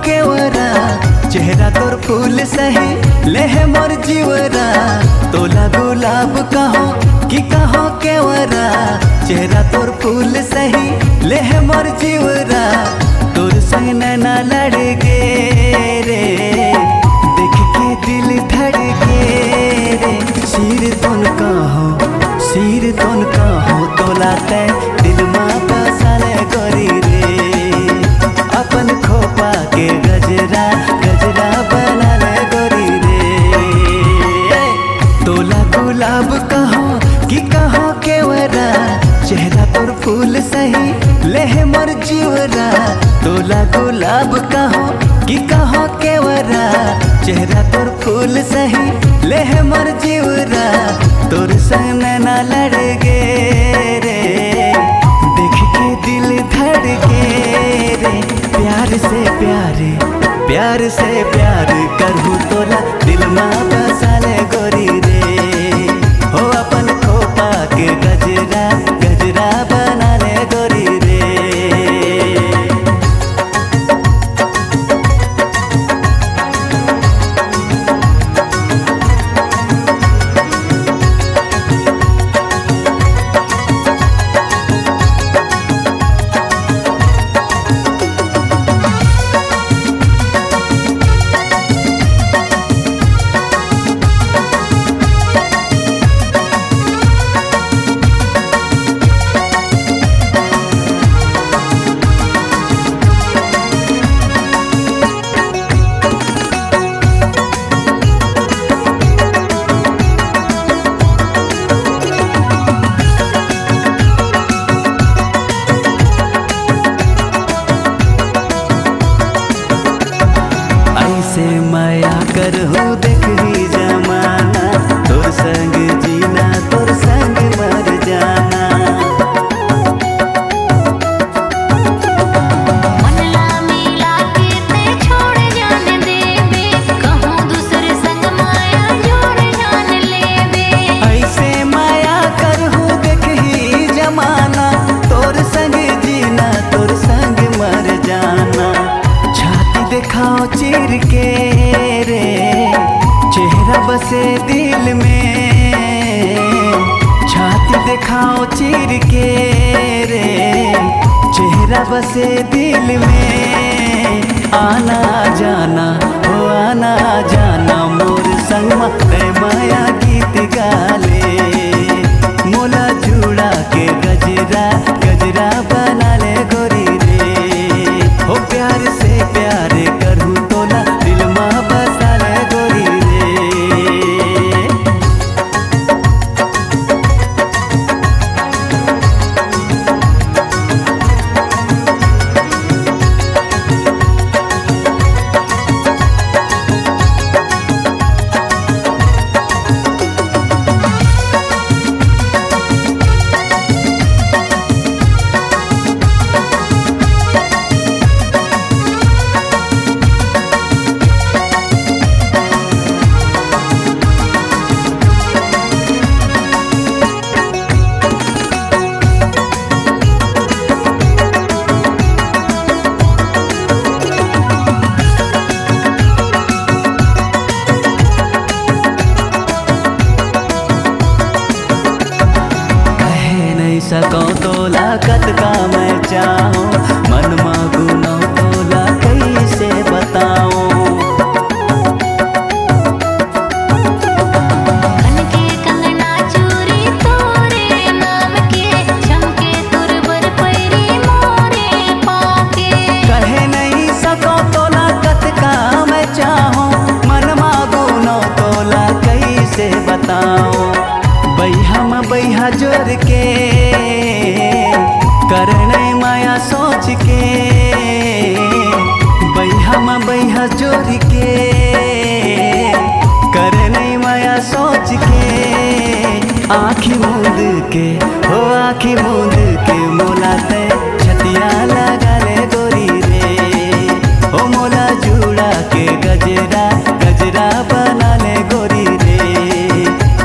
केवरा चेहरा तोर फूल सही लेह मोर जीवरा तोला गुलाब कहो कि कहो केवरा चेहरा तोर फूल सही लेह मोर जीवरा तोर संग नैना लड़के रे देख के दिल धड़के रे सिर तुन कहो तोला ते दिल माँ बसाले गोरी रे अपन खोपा के गजरा गजरा बना ले गोरी रे तोला गुलाब कहो कि कहो केवरा चेहरा तोर फूल सही लेह मोर जीवरा तोला गुलाब कहो कि कहो केवरा चेहरा तोर फूल सही लेह मोर जीवरा तोर संग नैना लड़के रे देख के दिल धड़के रे प्यार से प्यार करहूँ तोला दिल माँ बसाले गोरी रे हो अपन खोपा के गजरा गजरा बना ले गोरी रे। माया करहु देखी जमाना तोर संग जीना तोर संग मर जाना मनला मिला के ते छोड़ जाने देबे कहूँ दूसरे संग माया जोड़ जान लेबे ऐसे माया करहु देखी जमाना तोर संग जीना तोर संग मर जाना छाती दिखाओ चीर के रे चेहरा बसे दिल में छाती दिखाओ चीर के रे चेहरा बसे दिल में आना जाना हो आना जाना मोर संग ते माया गीत गाले मोला जुड़ा के गजरा गजरा बना ले गोरी रे हो प्यार से प्यार करूँ तोला दिल माँ बसा ले गोरी रे। सको तोला कत का मैं चाहूँ मन मांगू तोला कैसे बताऊँ कनके कंगना चूरी तोरे नाम के चमके तुरबर पैरी मोरे पाके कहे नहीं सको तोला कत का मैं चाहूँ मन मांगू तोला कैसे बताऊँ बैहा जोर के करने माया सोच के बैहा जोर के करने माया सोच के आँखी मूंद के हो आँखी मूंद के मोला ते छतिया लगा ले गोरी रे हो मोला जुड़ा के गजरा गजरा बना ले गोरी रे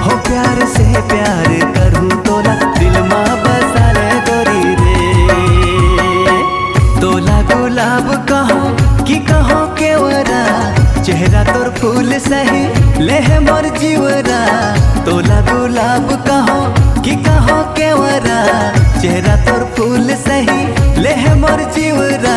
हो प्यार से प्यार करूँ तोला दिल माँ बसा ले गोरी रे तोला गुलाब कहो कि कहो केवरा चेहरा तोर फूल सही लेह मोर जीवरा तोला गुलाब कहो कि कहो केवरा चेहरा तोर फूल सही लेह मोर जीवरा